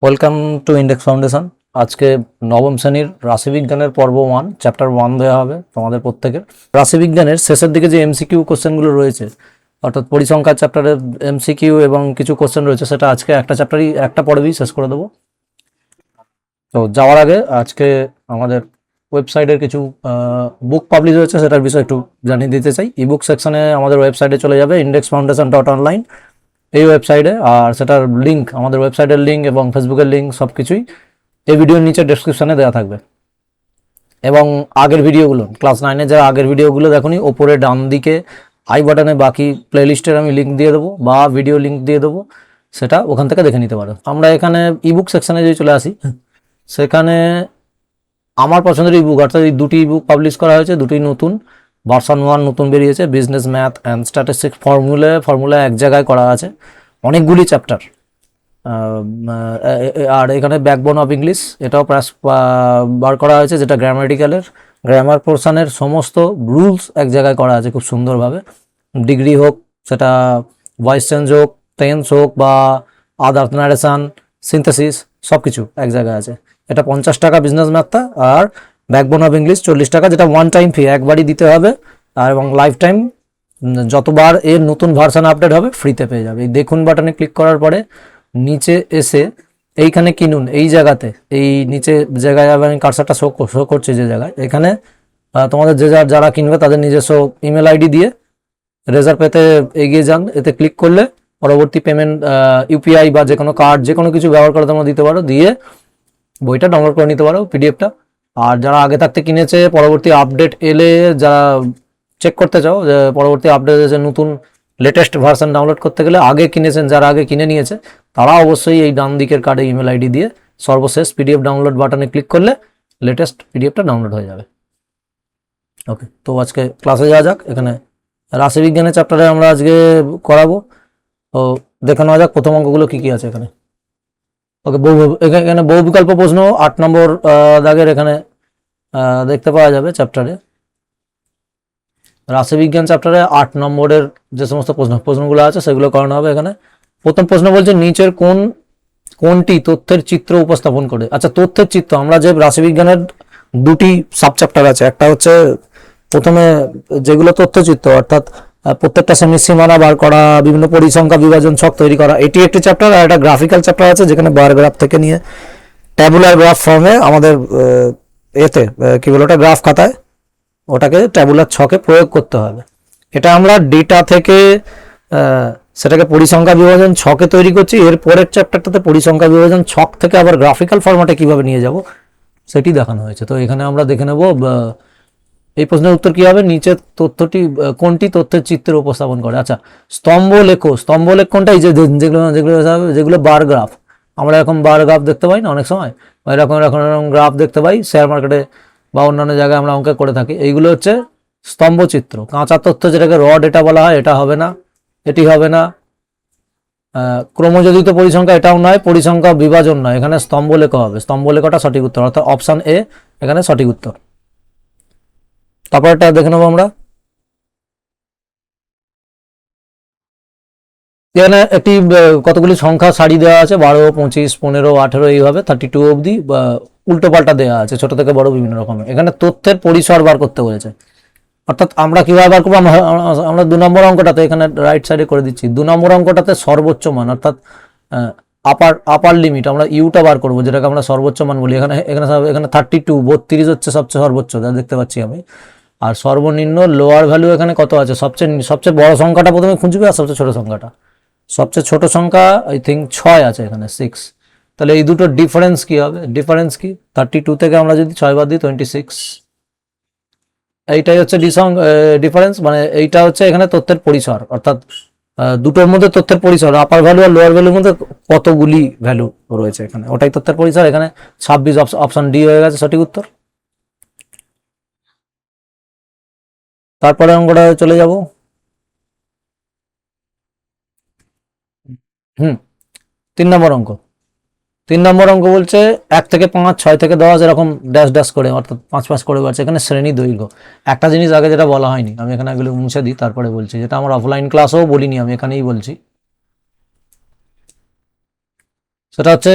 Welcome to index foundation. আজকে নবম শ্রেণীর রাশিবিজ্ঞানের পর্ব 1 চ্যাপ্টার 1 দেওয়া হবে তোমাদের প্রত্যেকের। রাশিবিজ্ঞানের শেষের দিকে যে এমসিকিউ কোশ্চেনগুলো রয়েছে, অর্থাৎ পরিসংখ্যান চ্যাপ্টারের এমসিকিউ এবং কিছু কোশ্চেন রয়েছে, সেটা আজকে একটা পর্বেই শেষ করে দেবো। তো যাওয়ার আগে আজকে আমাদের ওয়েবসাইটের কিছু বুক পাবলিশ হয়েছে, সেটার বিষয়ে একটু জানিয়ে দিতে চাই। ইবুক সেকশনে আমাদের ওয়েবসাইটে চলে যাবে indexfoundation.online এই ওয়েবসাইটে, আর সেটার লিঙ্ক, আমাদের ওয়েবসাইটের লিঙ্ক এবং ফেসবুকের লিঙ্ক সব কিছুই এই ভিডিওর নিচে ডেসক্রিপশনে দেওয়া থাকবে। এবং আগের ভিডিওগুলো, ক্লাস 9-এ যারা আগের ভিডিওগুলো দেখোনি, ওপরে ডান দিকে আই বাটনে বাকি প্লেলিস্টের আমি লিঙ্ক দিয়ে দেবো বা ভিডিও লিঙ্ক দিয়ে দেবো, সেটা ওখান থেকে দেখে নিতে পারো। আমরা এখানে ইবুক সেকশনে যদি চলে আসি, সেখানে আমার পছন্দের ইবুক, অর্থাৎ এই দুটি ইবুক পাবলিশ করা হয়েছে, দুটি নতুন, ভার্সন 1 নতুন বেরিয়েছে। Business math and statistics formula এক জায়গায় করা আছে, অনেকগুলি চ্যাপ্টার। আর এখানে ব্যাকবোন অফ ইংলিশ, এটাও বার করা হয়েছে, যেটা গ্রামাটিক্যালের গ্রামার পোর্শনের সমস্ত রুলস এক জায়গায় করা আছে খুব সুন্দরভাবে। ডিগ্রি হোক, সেটা ভয়েস চেঞ্জ হোক, টেন্স হোক, বা আদার্স নারেশন, সিনথেসিস, সব কিছু এক জায়গায় আছে। এটা 50 টাকা বিজনেস ম্যাথটা, আর ব্যাকবোন অফ ইংলিশ 40 টাকা, যেটা ওয়ান টাইম ফি, একবারই দিতে হবে। আর এবং লাইফ টাইম যতবার এর নতুন ভার্সন আপডেট হবে ফ্রিতে পেয়ে যাবে। এই দেখুন বাটনে ক্লিক করার পরে নিচে এসে এইখানে কিনুন, এই জায়গাতে, এই নিচে জায়গায় আমি কার্সারটা শো করছে যে জায়গায়, এখানে তোমাদের যারা কিনবে তাদের নিজস্ব ইমেল আইডি দিয়ে রেজাল্ট পেতে এগিয়ে যান। এতে ক্লিক করলে পরবর্তী পেমেন্ট ইউপিআই বা যে কোনো কার্ড, যে কোনো কিছু ব্যবহার করে তোমরা দিতে পারো, দিয়ে বইটা ডাউনলোড করে নিতে পারো, পিডিএফটা। আর যারা আগে থাকতে কিনেছে, পরবর্তী আপডেট এলে যারা চেক করতে চাও যে পরবর্তী আপডেট এসে নতুন লেটেস্ট ভার্সন ডাউনলোড করতে গেলে, আগে কিনেছেন যারা, আগে কিনে নিয়েছে, তারা অবশ্যই এই ডান দিকের কার্ডে ইমেল আইডি দিয়ে সর্বশেষ পিডিএফ ডাউনলোড বাটনে ক্লিক করলে লেটেস্ট পিডিএফটা ডাউনলোড হয়ে যাবে। ওকে, তো আজকে ক্লাসে যাওয়া যাক। এখানে রাশিবিজ্ঞানের চ্যাপ্টারে আমরা আজকে করাবো। তো দেখে নেওয়া যাক প্রথম অঙ্কগুলো কী কী আছে এখানে। ওকে, এখানে বহু বিকল্প প্রশ্ন 8 নম্বর দাগের এখানে দেখতে পাওয়া যাবে চ্যাপ্টারে। রাশিবিজ্ঞান চ্যাপ্টারে 8 নম্বরের যে সমস্ত প্রশ্নগুলো আছে সেগুলো করানো হবে এখানে। প্রথম প্রশ্ন বলছে, নিচের কোনটি তথ্যের চিত্র উপস্থাপন করে? আচ্ছা, তথ্যের চিত্র, আমরা যে রাশিবিজ্ঞানের দুটি সাব চ্যাপ্টার আছে, একটা হচ্ছে প্রথমে যেগুলো তথ্যচিত্র, অর্থাৎ প্রত্যেকটা সেমির সীমানা বার করা, বিভিন্ন পরিসংখ্যা বিভাজন ছক তৈরি করা, এটি একটি চ্যাপ্টার। আর একটা গ্রাফিক্যাল চ্যাপ্টার আছে, যেখানে বার গ্রাফ থেকে নিয়ে ট্যাবুলার গ্রাফ ফর্মে আমাদের এতে কি বলে ওটা, গ্রাফ খাতায় ওটাকে ট্যাবুলার ছকে প্রয়োগ করতে হবে। এটা আমরা ডেটা থেকে সেটাকে পরিসংখ্যা বিভাজন ছকে তৈরি করছি। এর পরের চ্যাপ্টারটাতে পরিসংখ্যা বিভাজন ছক থেকে আবার গ্রাফিক্যাল ফরম্যাটে কিভাবে নিয়ে যাব সেটি দেখানো হয়েছে। তো এখানে আমরা দেখে নেব এই প্রশ্নের উত্তর কি হবে। নিচের তথ্যটি কোনটি তথ্যের চিত্র উপস্থাপন করে? আচ্ছা, স্তম্ভলেখ কোনটা? এই যে যেগুলো বার গ্রাফ, আমরা এরকম বার গ্রাফ দেখতে পাই না অনেক সময়, বা এরকম গ্রাফ দেখতে পাই শেয়ার মার্কেটে বা অন্যান্য জায়গায় আমরা অঙ্কে করে থাকি। এইগুলো হচ্ছে স্তম্ভচিত্র। কাঁচা তথ্য, যেটাকে র ডেটা বলা হয়, এটা হবে না, এটি হবে না। ক্রমযোজিত পরিসংখ্যা, এটাও নয়। পরিসংখ্যা বিভাজন নয়, এখানে স্তম্ভলেখ হবে। স্তম্ভলেখটা সঠিক উত্তর, অর্থাৎ অপশন এ এখানে সঠিক উত্তর। তারপর এটা দেখে নেবো আমরা। এখানে একটি কতগুলি সংখ্যা সারি দেওয়া আছে, 12, 25, 15, 18, এইভাবে 32 অবধি উল্টো পাল্টা দেওয়া আছে, ছোট থেকে বড় বিভিন্ন রকমের। এখানে তথ্যের পরিসর বার করতে বলেছে, অর্থাৎ আমরা কিভাবে বার করবো। আমরা 2 নম্বর অঙ্কটাতে এখানে রাইট সাইডে করে দিচ্ছি। 2 নম্বর অঙ্কটাতে সর্বোচ্চ মান, অর্থাৎ আপার লিমিট, আমরা ইউটা বার করবো, যেটাকে আমরা সর্বোচ্চ মান বলি। এখানে 32, 32 হচ্ছে সবচেয়ে সর্বোচ্চ, যা দেখতে পাচ্ছি আমি। আর সর্বনিম্ন লোয়ার ভ্যালু এখানে কত আছে? সবচেয়ে বড় সংখ্যাটা প্রথমে খুঁজবে, আর সবচেয়ে ছোট সংখ্যাটা। সবচেয়ে ছোট সংখ্যা আই থিঙ্ক 6 আছে এখানে, 6। তাহলে এই দুটো ডিফারেন্স কি হবে? ডিফারেন্স কি? 32 থেকে আমরা যদি 6 বাদ দিই 26, এইটাই হচ্ছে ডিফারেন্স। মানে এইটা হচ্ছে এখানে তথ্যের পরিসর, অর্থাৎ দুটোর মধ্যে তথ্যের পরিসর, আপার ভ্যালু আর লোয়ার ভ্যালুর মধ্যে কতগুলি ভ্যালু রয়েছে এখানে, ওটাই তথ্যের পরিসর। এখানে 26, অপশন ডি হয়ে গেছে সঠিক উত্তর। তারপরে অঙ্কটা চলে যাব। 3 নম্বর অঙ্ক। 3 নম্বর অঙ্ক বলছে 1 থেকে 5, 6 থেকে 10 এরকম ড্যাশ ড্যাশ করে, অর্থাৎ 5 করে বাড়ছে। এখানে শ্রেণী দৈর্ঘ্য, একটা জিনিস আগে যেটা বলা হয়নি, আমি এখানে এগুলো মুছে দিই তারপরে বলছি, যেটা আমার অফলাইন ক্লাসেও বলিনি, আমি এখানেই বলছি। সেটা হচ্ছে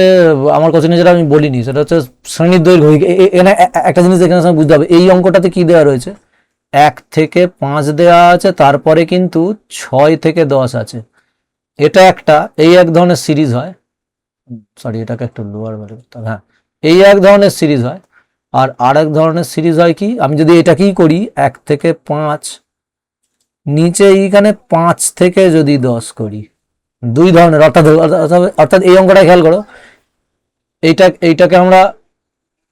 আমার কোশ্চেনে যেটা আমি বলিনি, সেটা হচ্ছে শ্রেণীর দৈর্ঘ্য। এখানে একটা জিনিস এখানে সময় বুঝতে হবে, এই অঙ্কটাতে কি দেওয়া রয়েছে, 1 থেকে 5 দেওয়া আছে, তারপরে কিন্তু 6 থেকে 10 আছে। এটা একটা, এই এক ধরনের সিরিজ হয়, সরি এটাকে একটু লোয়ার ভ্যালু করতে হবে, হ্যাঁ, এই এক ধরনের সিরিজ হয়। আর আরেক ধরনের সিরিজ হয় কি, আমি যদি এটাকেই করি 1 থেকে 5, নিচে এইখানে 5 থেকে যদি 10 করি, দুই ধরনের, অর্থাৎ অর্থাৎ এই অঙ্কটা খেয়াল করো, এইটাকে আমরা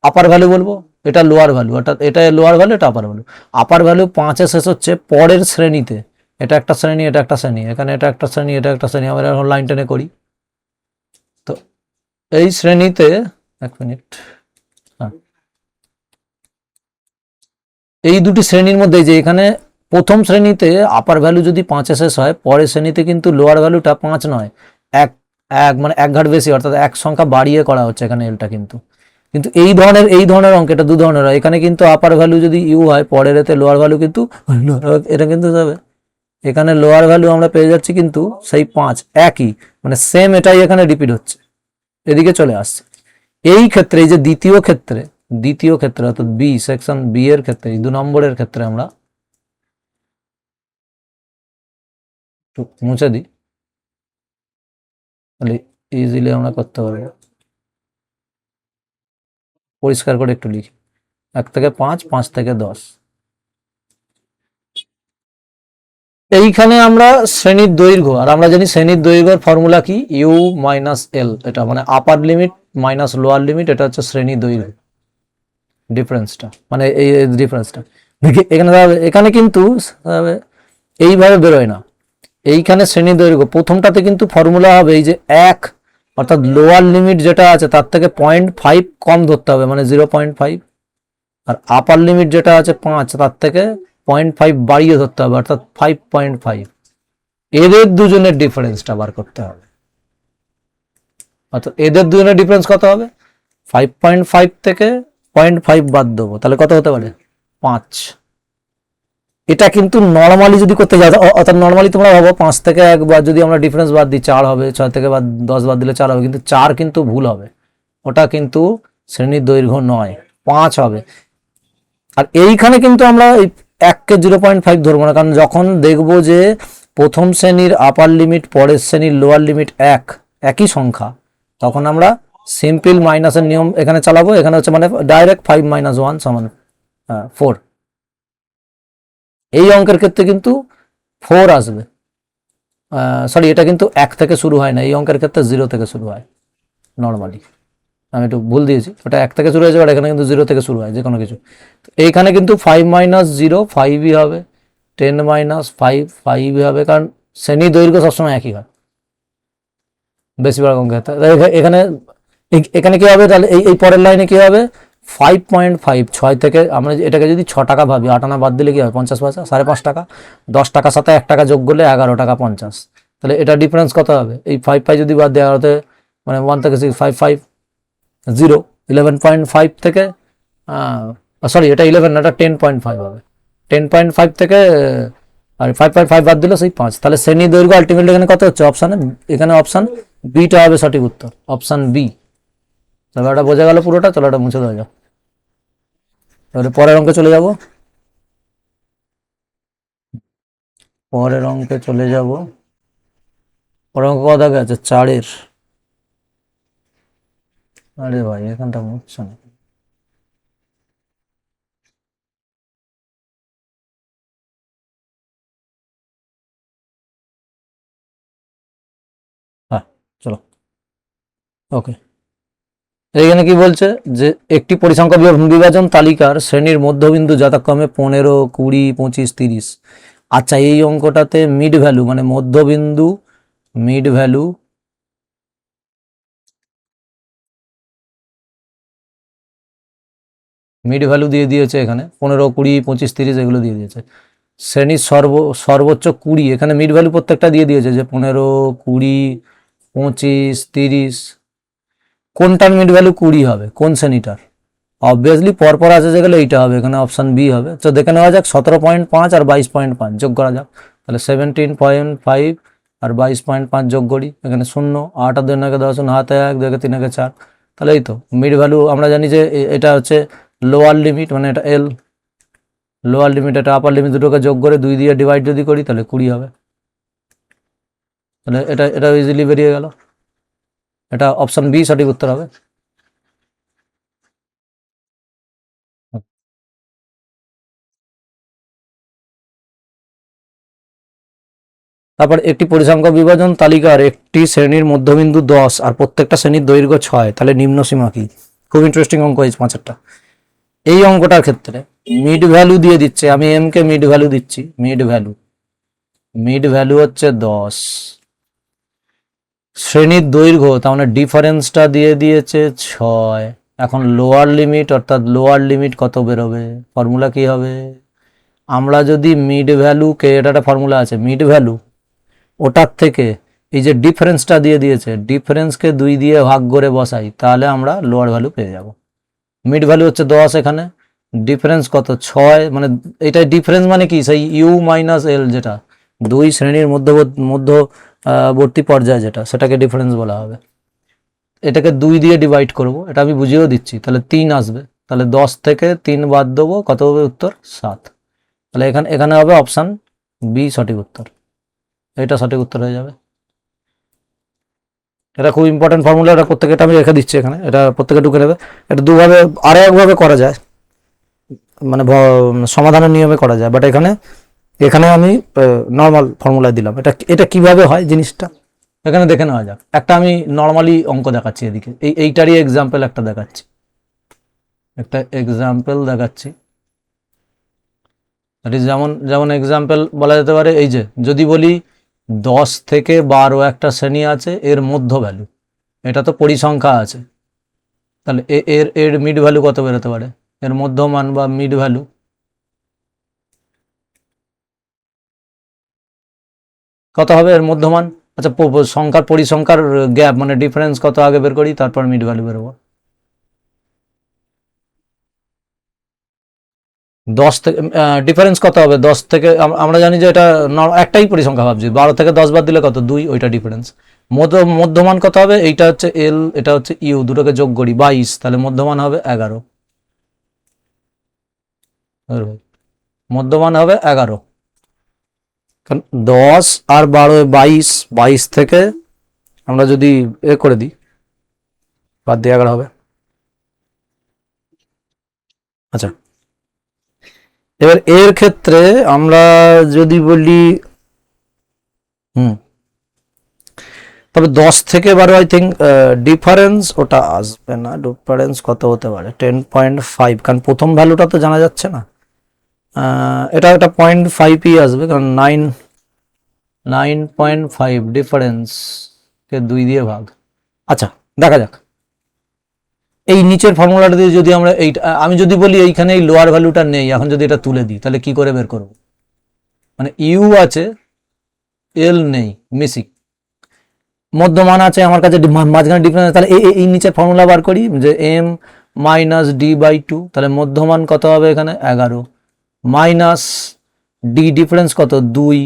আপার ভ্যালু বলবো, এটা লোয়ার ভ্যালু, অর্থাৎ এটা লোয়ার ভ্যালু, এটা আপার ভ্যালু। আপার ভ্যালু 5-এ শেষ হচ্ছে পরের শ্রেণীতে, এটা একটা শ্রেণী, এটা একটা শ্রেণী, এখানে এটা একটা শ্রেণী, এটা একটা শ্রেণী, আমরা এখন লাইন টেনে করি। তো এই শ্রেণীতে, এক মিনিট, হ্যাঁ, এই দুটি শ্রেণীর মধ্যে যে এখানে প্রথম শ্রেণীতে আপার ভ্যালু যদি 5-এ শেষ হয়, পরের শ্রেণীতে কিন্তু লোয়ার ভ্যালুটা 5 নয়, এক এক মানে এক ঘাট বেশি, অর্থাৎ এক সংখ্যা বাড়িয়ে করা হচ্ছে এখানে এলটা। কিন্তু কিন্তু এই ধরনের অঙ্ক, এটা দু ধরনের হয়। এখানে কিন্তু আপার ভ্যালু যদি ইউ হয়, পরের এতে লোয়ার ভ্যালু কিন্তু এটা কিন্তু যাবে, এখানে লোয়ার ভ্যালু আমরা পেয়ে যাচ্ছি কিন্তু সেই 5 একই, মানে সেম, এটাই এখানে রিপিট হচ্ছে, এদিকে চলে আসছে। এই ক্ষেত্রে, এই যে দ্বিতীয় ক্ষেত্রে অর্থাৎ বি সেকশন বি এর ক্ষেত্রে, 2 নম্বরের ক্ষেত্রে আমরা একটু মুছে দিই, তাহলে ইজিলি আমরা করতে পারবো। পরিষ্কার করে একটু লিখি, 1 থেকে 5, 5 থেকে 10। এইখানে আমরা শ্রেণীর দৈর্ঘ্য, আর আমরা জানি শ্রেণীর দৈর্ঘ্যের ফর্মুলা কি, ইউ মাইনাস এল, এটা মানে আপার লিমিট মাইনাস লোয়ার লিমিট, এটা হচ্ছে শ্রেণীর দৈর্ঘ্য, ডিফারেন্সটা, মানে এই ডিফারেন্সটা। এখানে কিন্তু এইভাবে বেরোয় না, এইখানে শ্রেণী দৈর্ঘ্য প্রথমটাতে কিন্তু ফর্মুলা হবে এই যে 1, অর্থাৎ লোয়ার লিমিট যেটা আছে তার থেকে 0.5 কম ধরতে হবে, মানে 0.5, আর আপার লিমিট যেটা আছে 5, তার থেকে 0.5 বাড়িয়ে ধরতে হবে, অর্থাৎ 5.5। এদের দুজনের ডিফারেন্সটা বার করতে হবে, অর্থাৎ এদের দুজনের ডিফারেন্স কত হবে, 5.5 থেকে 0.5 বাদ দেবো, তাহলে কত হতে পারে, 5। এটা কিন্তু নর্মালি যদি করতে যাও, অর্থাৎ নর্মালি তোমরা ভাবো 5 থেকে 1 বার যদি আমরা ডিফারেন্স বাদ দিই 4 হবে, 6 থেকে 10 বাদ দিলে 4 হবে, কিন্তু 4 কিন্তু ভুল হবে, ওটা কিন্তু শ্রেণীর দৈর্ঘ্য নয়, 5 হবে। আর এইখানে কিন্তু আমরা 1কে 0.5 ধরবো না, কারণ যখন দেখবো যে প্রথম শ্রেণীর আপার লিমিট পরের শ্রেণীর লোয়ার লিমিট একই সংখ্যা, তখন আমরা সিম্পল মাইনাসের নিয়ম এখানে চালাবো। এখানে হচ্ছে মানে ডাইরেক্ট 5 - 1 সমান 4। এই অঙ্কের ক্ষেত্রে কিন্তু 4 আসবে, সরি, এটা কিন্তু 1 থেকে শুরু হয় না, এই অঙ্কের ক্ষেত্রে 0 থেকে শুরু হয় নর্মালি, আমি একটু ভুল দিয়েছি, ওটা 1 থেকে শুরু হয়েছে, আর এখানে কিন্তু 0 থেকে শুরু হয় যে কোনো কিছু। এইখানে কিন্তু 5 - 0 5ই হবে, 10 - 5 5ই হবে, কারণ শ্রেণীর দৈর্ঘ্য সবসময় একই হয় বেশিরভাগ অঙ্কের ক্ষেত্রে। এখানে এখানে কি হবে, তাহলে এই পরের লাইনে কি হবে, 5.5, 6 থেকে আমরা এটাকে যদি 6 টাকা ভাবি, 8 আনা বাদ দিলে কি হয়, 50 পয়সা, 5.5 টাকা, 10 টাকার সাথে 1 টাকা যোগ করলে 11 টাকা 50। তাহলে এটা ডিফারেন্স কত হবে, এই 5 যদি বাদ দেওয়া হতে, মানে 1 থেকে 6, 5 5 0, 11.5 থেকে, সরি এটা 11 না, এটা 10.5 হবে, 10.5 থেকে আর 5.5 বাদ দিল সেই 5। তাহলে শ্রেণী দৈর্ঘ্য আলটিমেটলি এখানে কত হচ্ছে, অপশানে, এখানে অপশান বিটা হবে সঠিক উত্তর, অপশান বি। তবে এটা বোঝা গেল পুরোটা, চলো এটা মুছে দেওয়া যাক। তাহলে পরের অঙ্কে চলে যাব, পরের অঙ্কে চলে যাব। পরের অঙ্ক কত আগে আছে, 4-এর। আরে ভাই এখানটা মুছছে না, হ্যাঁ চলো, ওকে। এইখানে কি বলছে, যে একটি পরিসংখ্যা বিভাজন তালিকার শ্রেণীর মধ্যবিন্দু যথাক্রমে 15, 20, 25, 30। আচ্ছা, এই অঙ্কটাতে মিড ভ্যালু মানে মধ্যবিন্দু, মিড ভ্যালু, মিড ভ্যালু দিয়ে দিয়েছে এখানে 15, 20, 25, 30 এগুলো দিয়ে দিয়েছে। শ্রেণীর সর্বোচ্চ 20, এখানে মিড ভ্যালু প্রত্যেকটা দিয়ে দিয়েছে, যে 15, 20, 25, 30। কোনটার মিড ভ্যালু 20 হবে, কোন শ্রেণীটার, অবভিয়াসলি পরপর আছে যেগুলো এইটা হবে, এখানে অপশান বি হবে। তো দেখে নেওয়া যাক, 17.5 আর 22.5 যোগ করা যাক, তাহলে 17.5 আর 22.5 যোগ করি, এখানে 0, 8 আর 2 একে 10, 0 হাতে 1, 2 একে 3 একে 4, তাহলে এই তো মিড ভ্যালু আমরা জানি যে এটা হচ্ছে লোয়ার লিমিট, মানে এটা এল, লোয়ার লিমিট এটা আপার লিমিট, দুটোকে যোগ করে 2 দিয়ে ডিভাইড যদি করি তাহলে 20 হবে। তাহলে এটা ইজিলি বেরিয়ে গেল, এটা অপশন বি সঠিক উত্তর হবে। তারপর একটি পরিসংখ্যা বিভাজন তালিকার একটি শ্রেণীর মধ্যবিন্দু 10 আর প্রত্যেকটা শ্রেণীর দৈর্ঘ্য 6, তাহলে নিম্ন সীমা কি? খুব ইন্টারেস্টিং অঙ্ক এই 5টা। এই অঙ্কটার ক্ষেত্রে মিড ভ্যালু দিয়ে দিচ্ছে, আমি এম কে মিড ভ্যালু দিচ্ছি, মিড ভ্যালু হচ্ছে 10, শ্রেণীর দৈর্ঘ্য তার মানে ডিফারেন্সটা দিয়ে দিয়েছে 6। এখন লোয়ার লিমিট, অর্থাৎ লোয়ার লিমিট কত বেরোবে? ফর্মুলা কি হবে? আমরা যদি মিড ভ্যালুকে, এটা একটা ফর্মুলা আছে, মিড ভ্যালু ওটার থেকে এই যে ডিফারেন্সটা দিয়ে দিয়েছে, ডিফারেন্সকে 2 দিয়ে ভাগ করে বসাই, তাহলে আমরা লোয়ার ভ্যালু পেয়ে যাব। মিড ভ্যালু হচ্ছে 10, এখানে ডিফারেন্স কত? 6, মানে এটা ডিফারেন্স মানে কি? সেই ইউ মাইনাস এল, যেটা 2 শ্রেণীর মধ্যবর্তী পর্যায়ে যেটা, সেটাকে ডিফারেন্স বলা হবে। এটাকে 2 দিয়ে ডিভাইড করব, এটা আমি বুঝিয়েও দিচ্ছি, তাহলে 3 আসবে। তাহলে 10 থেকে 3 বাদ দেবো, কত হবে উত্তর? 7। তাহলে এখানে হবে অপশান বি সঠিক উত্তর, এটা সঠিক উত্তর হয়ে যাবে। এটা খুব ইম্পর্টেন্ট ফর্মুলা, এটা প্রত্যেকে, এটা আমি রেখে দিচ্ছি এখানে, এটা প্রত্যেকে ঢুকে নেবে। এটা দুভাবে, আরও একভাবে করা যায়, মানে সমাধানের নিয়মে করা যায়, বাট এখানে আমি নর্মাল ফর্মুলা দিলাম। এটা কিভাবে হয় জিনিসটা এখানে দেখে নেওয়া যাক। একটা আমি নর্মালি অঙ্ক দেখাচ্ছি এদিকে, এইটারই এক্সাম্পল একটা দেখাচ্ছি, দ্যাট ইজ যেমন এক্সাম্পল বলা যেতে পারে, এই যে যদি বলি 10 থেকে 12 একটা শ্রেণী আছে, এর মধ্য ভ্যালু, এটা তো পরিসংখ্যা আছে, তাহলে এর মিড ভ্যালু কত বেরোতে পারে? এর মধ্যমান বা মিড ভ্যালু কত হবে? এর মধ্যমান, আচ্ছা সংখ্যার পরিসংখ্যার গ্যাপ মানে ডিফারেন্স কত আগে বের করি, তারপর মিড ভ্যালু বেরোবো। 10 থেকে ডিফারেন্স কত হবে? 10 থেকে আমরা জানি যে এটা একটাই পরিসংখ্যা ভাবছি, 12 থেকে 10 বাদ দিলে কত? 2, ওইটা ডিফারেন্স। মধ্যমান কত হবে? এইটা হচ্ছে এল, এটা হচ্ছে ইউ, দুটোকে যোগ করি 22, তাহলে মধ্যমান হবে 11। মধ্যমান হবে 11, কারণ 10 আর 12 22, 22 থেকে আমরা যদি করে দিই, বাদ দিয়ে 11 হবে। আচ্ছা, এবার এর ক্ষেত্রে আমরা যদি বলি তবে 10 থেকে 12 আই থিঙ্ক ডিফারেন্স ওটা আসবে না। ডিফারেন্স কত হতে পারে? 10.5, কারণ প্রথম ভ্যালুটা তো জানা যাচ্ছে না। এটা 0.5ই আসবে, কারণ 9.5 ডিফারেন্সকে 2 দিয়ে ভাগ। আচ্ছা, দেখা যাক এই নিচের ফর্মুলাটা দিয়ে যদি আমরা আমি যদি বলি এইখানে এই লোয়ার ভ্যালুটা নেই, এখন যদি এটা তুলে দিই তাহলে কি করে বের করব? মানে ইউ আছে, এল নেই, মিসিং, মধ্যমান আছে আমার কাছে, মাঝখানে ডিফারেন্স, তাহলে এই নিচের ফর্মুলা বার করি যে এম মাইনাস ডি/2, তাহলে মধ্যমান কত হবে এখানে? 11, মাইনাস ডি ডিফারেন্স কত? 2,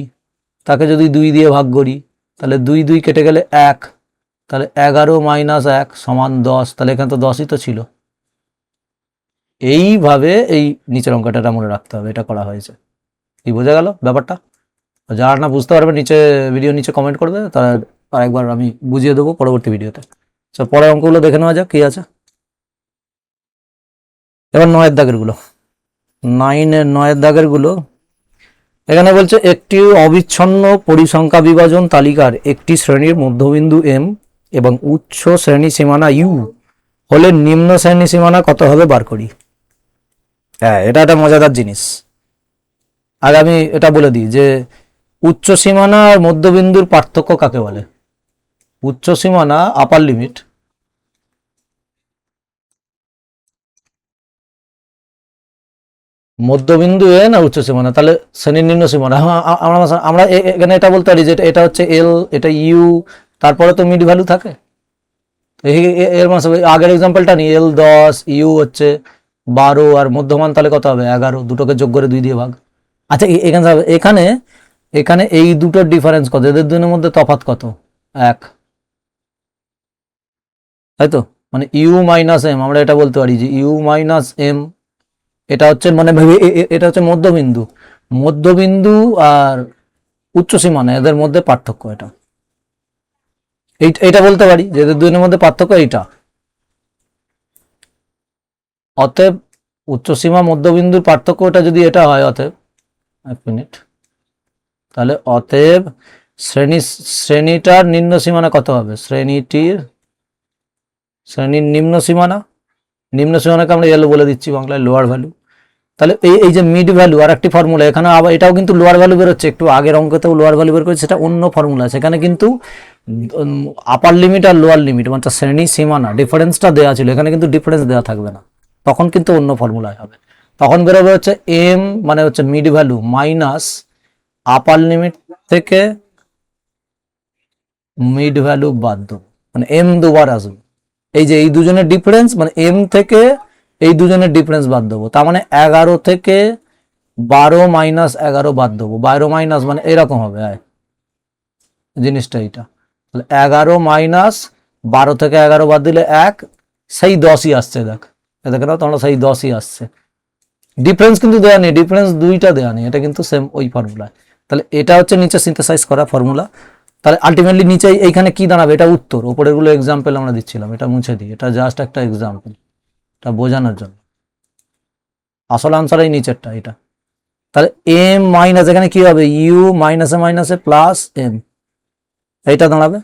তাকে যদি 2 দিয়ে ভাগ করি তাহলে 2 কেটে গেলে 1, তাহলে 11 মাইনাস 1 সমান 10, তাহলে এখানে তো 10ই তো ছিল। এইভাবে এই নিচের অঙ্কটা মনে রাখতে হবে, এটা করা হয়েছে। কি বোঝা গেল ব্যাপারটা? যারা না বুঝতে পারবে নিচে ভিডিও নিচে কমেন্ট করবে, তারা আরেকবার আমি বুঝিয়ে দেবো পরবর্তী ভিডিওতে। পরের অঙ্কগুলো দেখে নেওয়া যাক কি আছে। এবার 9 দাগের গুলো, 9 দাগের গুলো এখানে বলছে একটি অবিচ্ছন্ন পরিসংখ্যা বিভাজন তালিকার একটি শ্রেণীর মধ্যবিন্দু এম এবং উচ্চ শ্রেণী সীমানা ইউ হলে নিম্ন শ্রেণী সীমানা কত হবে বার করি। হ্যাঁ, এটা একটা মজাদার জিনিস। আগে আমি এটা বলে দিই যে উচ্চ সীমানা আর মধ্যবিন্দুর পার্থক্য কাকে বলে? উচ্চ সীমানা আপার লিমিট, মধ্যবিন্দু এ না উচ্চ সীমানা, তাহলে শ্রেণীর নিম্ন সীমানা। আমরা এখানে এটা বলতে পারি যে এটা হচ্ছে এল, এটা ইউ, তারপরে তো মিড ভ্যালু থাকে। এর মানে আগের এক্সাম্পলটা নিই, এল 10, ইউ হচ্ছে 12, আর মধ্যমান তাহলে কত হবে? 11, দুটোকে যোগ করে 2 দিয়ে ভাগ। আচ্ছা, এখানে এখানে এই দুটোর ডিফারেন্স কত, এদের দুজনের মধ্যে তফাৎ কত, 1, তাই তো? মানে ইউ মাইনাস এম, আমরা এটা বলতে পারি যে ইউ মাইনাস এম, এটা হচ্ছে মানে এটা হচ্ছে মধ্যবিন্দু, মধ্যবিন্দু আর উচ্চ সীমানা এদের মধ্যে পার্থক্য, এটা এইটা বলতে পারি যে এদের দুজনের মধ্যে পার্থক্য এইটা। অতএব উচ্চ সীমা মধ্যবিন্দুর পার্থক্যটা যদি এটা হয়, অতএব এক মিনিট, তাহলে অতএব শ্রেণীটার নিম্ন সীমানা কত হবে, শ্রেণীর নিম্ন সীমানাকে আমরা এল বলে দিচ্ছি বাংলায়, লোয়ার ভ্যালু। তাহলে এই যে মিড ভ্যালু আর একটি ফর্মুলা, এখানে আবার এটাও কিন্তু লোয়ার ভ্যালু বেরোচ্ছে, একটু আগের অঙ্কতেও লোয়ার ভ্যালু বের করেছে, সেটা অন্য ফর্মুলা, সেখানে কিন্তু আপার লিমিট আর লোয়ার লিমিট মানে শ্রেণী সীমানা ডিফারেন্সটা দেওয়া ছিল, এখানে কিন্তু ডিফারেন্স দেওয়া থাকবে না, তখন কিন্তু অন্য ফর্মুলায় হবে। তখন বেরোবে হচ্ছে এম মানে হচ্ছে মিড ভ্যালু মাইনাস আপার লিমিট থেকে মিড ভ্যালু বাদ দেবো, মানে এম দুবার আসবে। এই যে এই দুজনের ডিফারেন্স মানে এম থেকে এই দুজনের ডিফারেন্স বাদ দেবো, তার মানে 11 থেকে 12 মাইনাস 11 বাদ দেবো, 12 মাইনাস মানে এরকম হবে জিনিসটা এইটা। তাহলে 11 মাইনাস 12 থেকে 11 বাদ দিলে 1, সেই 10ই আসছে, দেখে নাও তোমরা, সেই 10ই আসছে। ডিফারেন্স কিন্তু দেওয়া নেই, ডিফারেন্স দুইটা দেওয়া নেই, এটা কিন্তু সেম ওই ফর্মুলা। তাহলে এটা হচ্ছে নিচে সিনথেসাইজ করা ফর্মুলা। তাহলে আলটিমেটলি নিচে এইখানে কি দাঁড়াবে, এটা উত্তর, ওপরেরগুলো এক্সাম্পল আমরা দিচ্ছিলাম, এটা মুছে দিই, এটা জাস্ট একটা এক্সাম্পল, এটা বোঝানোর জন্য। আসল আনসার এই নিচেরটা এটা। তাহলে এম মাইনাস এখানে কি হবে, ইউ মাইনাসে মাইনাসে প্লাস এম, এইটা দাঁড়াবে।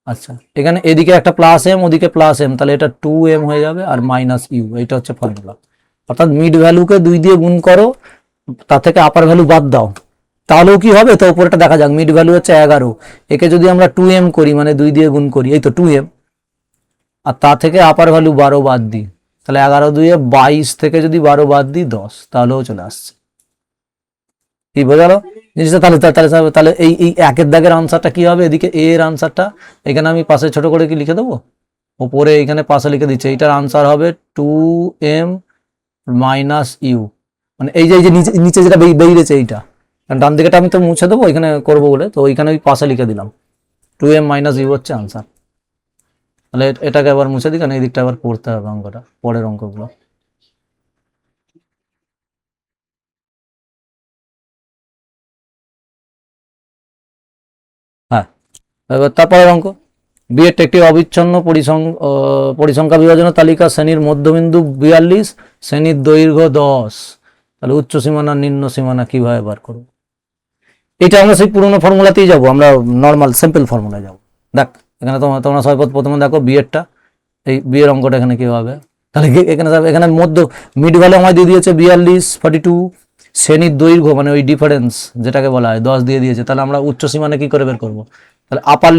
আচ্ছা, এখানে এদিকে একটা প্লাস এম, ওদিকে প্লাস এম, তাহলে এটা 2m হয়ে যাবে আর মাইনাস ইউ, এইটা হচ্ছে ফর্মুলা। অর্থাৎ মিড ভ্যালুকে 2 দিয়ে গুণ করো, তার থেকে আপার ভ্যালু বাদ দাও, তাহলেও কি হবে, তো উপরেটা দেখা যাক। মিড ভ্যালু হচ্ছে 11, একে যদি আমরা 2m করি মানে 2 দিয়ে গুণ করি, এই তো 2m, আর তা থেকে আপার ভ্যালু 12 বাদ দিই, তাহলে 11 2 22 থেকে যদি 12 বাদ দিই 10, তাহলেও চলে আসছে। কি বোঝালো জিনিসটা? তাহলে তাহলে তাহলে এই একের দাগের আনসারটা কি হবে, এদিকে এ এর আনসারটা এখানে আমি পাশে ছোট করে কি লিখে দেবো, ওপরে এখানে পাশে লিখে দিচ্ছে, এইটার আনসার হবে 2m মাইনাস ইউ, মানে এই যে নিচে নিচে যেটা বেরিয়েছে এইটা, ডান দিকেটা আমি তো মুছে দেবো এখানে করবো বলে, তো ওইখানে ওই পাশে লিখে দিলাম 2m মাইনাস ইউ হচ্ছে আনসার। তাহলে এটাকে আবার মুছে দিই, কারণ এই দিকটা আবার পড়তে হবে অঙ্কটা, পরের অঙ্কগুলো। হ্যাঁ, এবার তারপরের অঙ্ক, বিয়ের একটি অবিচ্ছন্ন পরিসংখ্যা বিভাজনের তালিকা, শ্রেণীর মধ্যবিন্দু 42, শ্রেণীর দৈর্ঘ্য 10, তাহলে উচ্চ সীমানা নিম্ন সীমানা কিভাবে বার করবো? এটা আমরা সেই পুরোনো ফর্মুলাতেই যাবো, আমরা নর্মাল সিম্পল ফর্মুলায় যাবো। দেখ এখানে তোমরা সবাই প্রথমে দেখো বিয়েরটা, এই বিয়ের অঙ্কটা এখানে কি হবে, তাহলে এখানে মিড ভ্যালু আমায় দিয়ে দিয়েছে 42 42, শ্রেণীর দৈর্ঘ্য মানে ওই ডিফারেন্স যেটাকে বলা হয় 10 দিয়ে দিয়েছে, তাহলে আমরা উচ্চ সীমানা কি করে বের করবো, তাহলে আপার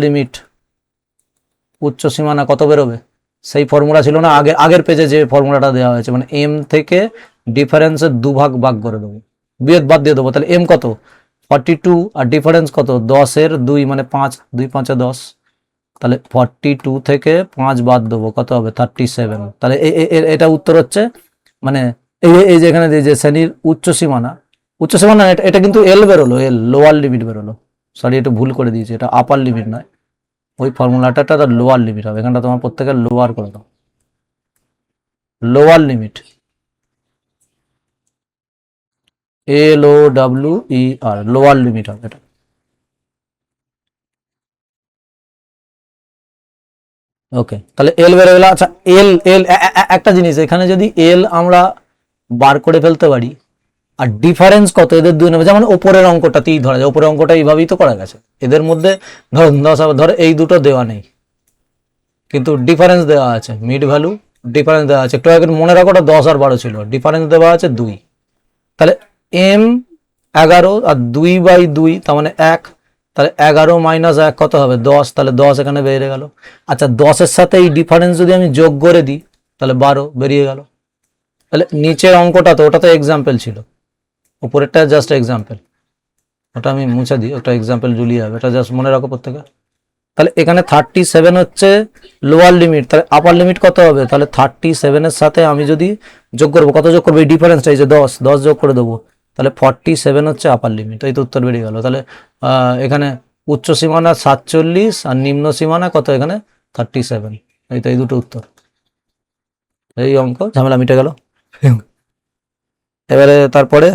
লিমিট উচ্চ সীমানা কত বেরোবে, সেই ফর্মুলা ছিল না আগের পেজে যে ফর্মুলাটা দেওয়া হয়েছে, মানে এম থেকে ডিফারেন্সের দুভাগ ভাগ করে দেবো, বিয়োগ বাদ দিয়ে দেবো, তাহলে এম কত 42 আর ডিফারেন্স কত 10 এর 2 মানে 5, 2 5 10, তাহলে 42 থেকে 5 বাদ দেবো, কত হবে 37, তাহলে এটা উত্তর হচ্ছে, মানে এই যে এখানে যে শ্রেণীর উচ্চ সীমানা এটা কিন্তু এল বেরোলো, এল লোয়ার লিমিট বেরোলো, সরি এটা ভুল করে দিয়েছি, এটা আপার লিমিট নয়, ওই ফর্মুলাটা তার লোয়ার লিমিট হবে, এখানটা তোমার প্রত্যেকের লোয়ার করে দাও, lower limit LOWER, lower limit হবে এটা। ওকে, তাহলে এল বেরো গেল। আচ্ছা এল এল একটা জিনিস, এখানে যদি এল আমরা বার করে ফেলতে পারি, আর ডিফারেন্স কত এদের দুই নেবে, যেমন ওপরের অঙ্কটাতেই ধরা যায়, ওপরের অঙ্কটা এইভাবেই তো করা গেছে, এদের মধ্যে ধর এই দুটো দেওয়া নেই, কিন্তু ডিফারেন্স দেওয়া আছে, মিড ভ্যালু ডিফারেন্স দেওয়া আছে, একটু আগে মনে রাখো ওটা 10 আর 12 ছিল, ডিফারেন্স দেওয়া আছে 2, তাহলে এম 11 আর 2/2 তার মানে 1, তাহলে 11 মাইনাস 1 কত হবে 10, তাহলে 10 এখানে বেরিয়ে গেল। আচ্ছা 10-এর সাথে এই ডিফারেন্স যদি আমি যোগ করে দিই, তাহলে 12 বেরিয়ে গেল। তাহলে নিচের অঙ্কটা তো ওটা তো এক্সাম্পল ছিল, উপরেরটা জাস্ট এক্সাম্পল, ওটা আমি মুছে দিই, ওটা এক্সাম্পল জুলিয়ে যাবে, এটা জাস্ট মনে রাখো প্রত্যেকে। তাহলে এখানে 37 হচ্ছে লোয়ার লিমিট, তাহলে আপার লিমিট কত হবে, তাহলে 37-এর সাথে আমি যদি যোগ করবো, কত যোগ করবো, এই ডিফারেন্সটা এই যে 10 যোগ করে দেবো, তাহলে 47 হচ্ছে আপার লিমিট, এই তো উত্তর বেরিয়ে গেল। তাহলে এখানে উচ্চ সীমানা 47 আর নিম্ন সীমানা কত এখানে 37, এই তো এই দুটো উত্তর। এই অঙ্ক ঝামেলা মিটে গেল। এবারে তারপরে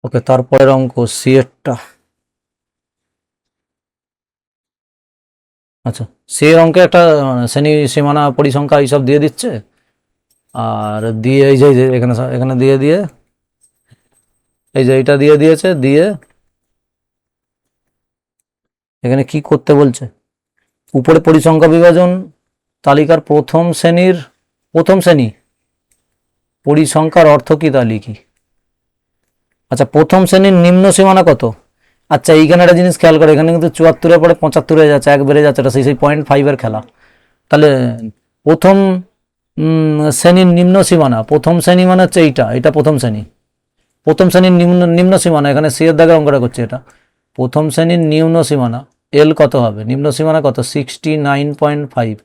ওকে, তারপরের অঙ্ক সি এরটা। আচ্ছা, সি এর অঙ্কে একটা শ্রেণী সীমানা পরিসংখ্যা এইসব দিয়ে দিচ্ছে, আর দিয়ে এই যে এখানে এখানে দিয়ে দিয়ে এই যে এটা দিয়ে দিয়েছে, দিয়ে এখানে কি করতে বলছে, উপরে পরিসংখ্যা বিভাজন তালিকার প্রথম শ্রেণী পরিসংখ্যার অর্থ কি তা লিখি। আচ্ছা, প্রথম শ্রেণীর নিম্ন সীমানা কত? আচ্ছা, এইখানে একটা জিনিস খেয়াল করে, এখানে কিন্তু 74-এর পরে 75 হয়ে যাচ্ছে, এক বেড়ে যাচ্ছে, এটা সেই 0.5-এর খেলা। তাহলে প্রথম শ্রেণীর নিম্ন সীমানা, প্রথম শ্রেণী মানে হচ্ছে এটা প্রথম শ্রেণী, প্রথম শ্রেণীর নিম্ন সীমানা, এখানে সি এর দাগে অঙ্কটা করছে, এটা প্রথম শ্রেণীর নিম্ন সীমানা এল কত হবে, নিম্ন সীমানা কত 69.5,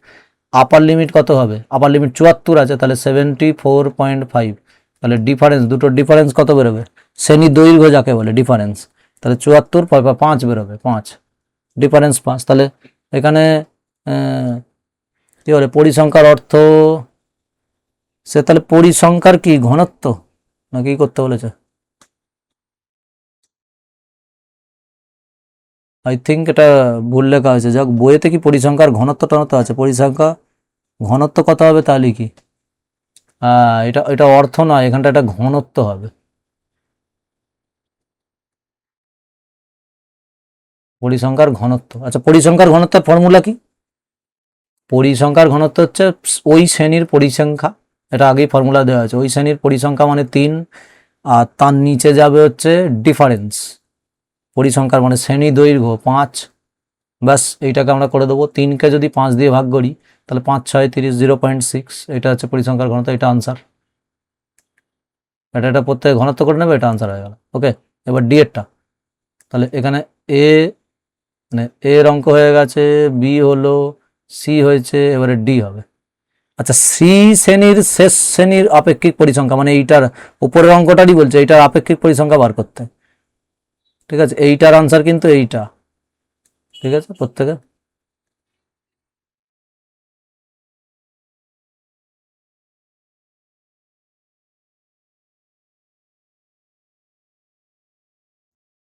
আপার লিমিট কত হবে, আপার লিমিট 74 আছে, তাহলে 74.5, তাহলে ডিফারেন্স, দুটোর ডিফারেন্স কত বেরোবে, শ্রেণী দৈর্ঘ্য যাকে বলে ডিফারেন্স, তাহলে 74 5 বেরোবে, 5 ডিফারেন্স 5। তাহলে এখানে কি বলে পরিসংখ্যার অর্থ, সে তাহলে পরিসংখ্যার কি ঘনত্ব না কি করতে বলেছে, আই থিঙ্ক এটা ভুল লেখা হয়েছে, যাক বইয়েতে কি পরিসংখ্যার ঘনত্ব টনত্ব আছে, পরিসংখ্যা ঘনত্ব কত হবে তাহলে কি, এটা এটা অর্থ নয়, এখানটা একটা ঘনত্ব হবে, পরিসংখ্যার ঘনত্ব। আচ্ছা, পরিসংখ্যার ঘনত্বের ফর্মুলা কি, পরিসংখ্যার ঘনত্ব হচ্ছে ওই শ্রেণীর পরিসংখ্যা, এটা আগেই ফর্মুলা দেওয়া আছে, ওই শ্রেণীর পরিসংখ্যা মানে 3, আর তার নিচে যাবে হচ্ছে ডিফারেন্স, পরিসংখ্যার মানে শ্রেণী দৈর্ঘ্য 5, ব্যাস এইটাকে আমরা করে দেবো, 3কে যদি 5 দিয়ে ভাগ করি তাহলে 5 6 30, 0.6, এটা হচ্ছে পরিসংখ্যার ঘনত্ব, এটা আনসার, এটা প্রত্যেক ঘনত্ব করে নেবে, এটা আনসার হয়ে গেল। ওকে, এবার ডি এরটা, তাহলে এখানে এ মানে এর অঙ্ক হয়ে গেছে, বি হলো, সি হয়েছে, এবারে ডি হবে। আচ্ছা, সি শ্রেণীর শেষ শ্রেণীর আপেক্ষিক পরিসংখ্যা মানে এইটার উপরের অঙ্কটারই বলছে, এইটার আপেক্ষিক পরিসংখ্যা বার করতে, ঠিক আছে, এইটার আনসার কিন্তু এইটা, ঠিক আছে প্রত্যেকে।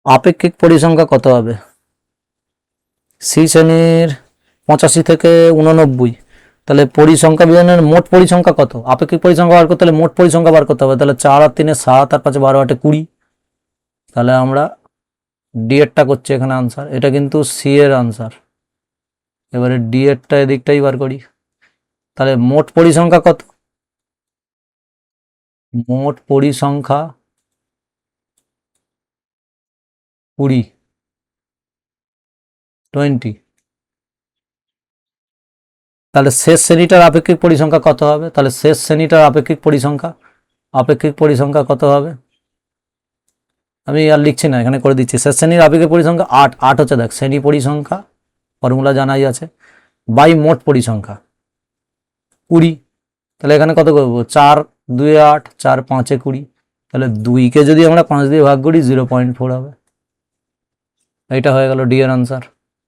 আপেক্ষিক পরিসংখ্যা কত হবে, সি শ্রেণীর 85 থেকে 89, তাহলে পরিসংখ্যা বিধানের মোট পরিসংখ্যা কত, আপেক্ষিক পরিসংখ্যা বার করতে হলে মোট পরিসংখ্যা বার করতে হবে, তাহলে 4 আর 3 7 আর 5 12 8 20, তাহলে আমরা ডি এরটা করছি এখানে আনসার, এটা কিন্তু সি এর আনসার। এবারে ডি এরটা এদিকটাই বার করি, তাহলে মোট পরিসংখ্যা কত, মোট পরিসংখ্যা 20, তাহলে শেষ শ্রেণীটার আপেক্ষিক পরিসংখ্যা কত হবে, তাহলে শেষ শ্রেণীটার আপেক্ষিক পরিসংখ্যা কত হবে, আমি আর লিখছি না, এখানে করে দিচ্ছি, শেষ শ্রেণীর আপেক্ষিক পরিসংখ্যা 8 হচ্ছে, দেখ শ্রেণী পরিসংখ্যা ফর্মুলা জানাই আছে, বাই মোট পরিসংখ্যা 20, তাহলে এখানে কত করবো, 4 2 8, 4 5 20, তাহলে 2কে যদি আমরা 5 দিয়ে ভাগ করি 0.4 হবে, এইটা হয়ে গেল ডি এর আনসার।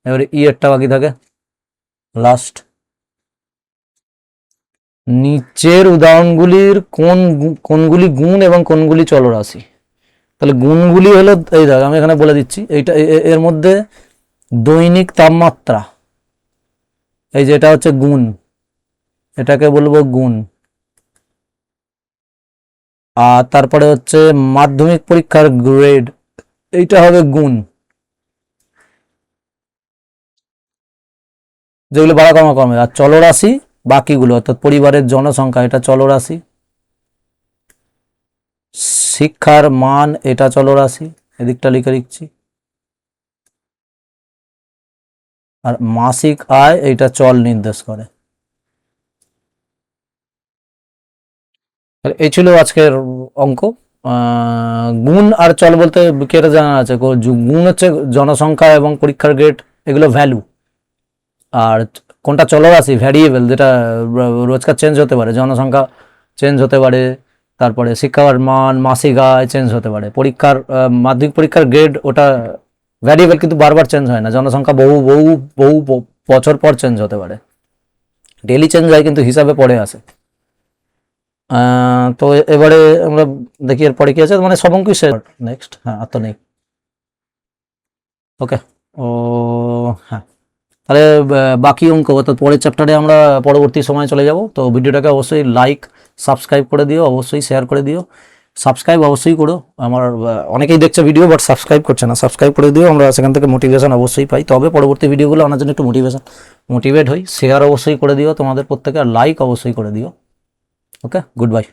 এবারে ই এরটা বাকি থাকে লাস্ট, নিচের উদাহরণগুলির কোনগুলি গুণ এবং কোনগুলি চলরাশি, তাহলে গুণগুলি হলো এই দেখ, আমি এখানে বলে দিচ্ছি, এইটা এর মধ্যে দৈনিক তাপমাত্রা, এই যে এটা হচ্ছে গুণ, এটাকে বলবো গুণ, আর তারপরে হচ্ছে মাধ্যমিক পরীক্ষার গ্রেড, এইটা হবে গুণ, যেগুলো বাড়া কমা কমে, আর চলরাশি বাকিগুলো অর্থাৎ পরিবারের জনসংখ্যা, এটা চলরাশি, শিক্ষার মান এটা চলরাশি, এদিকটা লিখে দিচ্ছি, আর মাসিক আয় এটা চল নির্দেশ করে। এই ছিল আজকের অঙ্ক। গুণ আর চল বলতে কেটে জানা আছে, গুণ হচ্ছে জনসংখ্যা এবং পরীক্ষার গ্রেড, এগুলো ভ্যালু। আর কোনটা চলরাশি, ভ্যারিয়েবল, যেটা রোজকার চেঞ্জ হতে পারে, জনসংখ্যা চেঞ্জ হতে পারে, তারপরে শিক্ষার মান মাসিক আয় চেঞ্জ হতে পারে। পরীক্ষার মাধ্যমিক পরীক্ষার গ্রেড ওটা ভ্যারিয়েবল, কিন্তু বারবার চেঞ্জ হয় না। জনসংখ্যা বহু বহু বহু বছর পর চেঞ্জ হতে পারে, ডেলি চেঞ্জ হয় কিন্তু হিসাবে পড়ে আসে। তো এবারে আমরা দেখি এরপরে কি আছে, মানে সব অঙ্কই শেষ। নেক্সট, হ্যাঁ আর তো নেই। ওকে, ও হ্যাঁ, তাহলে বাকি অঙ্ক অর্থাৎ পরের চ্যাপ্টারে আমরা পরবর্তী সময় চলে যাব। তো ভিডিওটাকে অবশ্যই লাইক সাবস্ক্রাইব করে দিও, অবশ্যই শেয়ার করে দিও, সাবস্ক্রাইব অবশ্যই করো। আমার অনেকেই দেখছে ভিডিও বাট সাবস্ক্রাইব করছে না, সাবস্ক্রাইব করে দিও, আমরা সেখান থেকে মোটিভেশন অবশ্যই পাই, তবে পরবর্তী ভিডিওগুলো আনার জন্য একটু মোটিভেট হই। শেয়ার অবশ্যই করে দিও তোমাদের প্রত্যেকে, আর লাইক অবশ্যই করে দিও। ওকে, গুড বাই।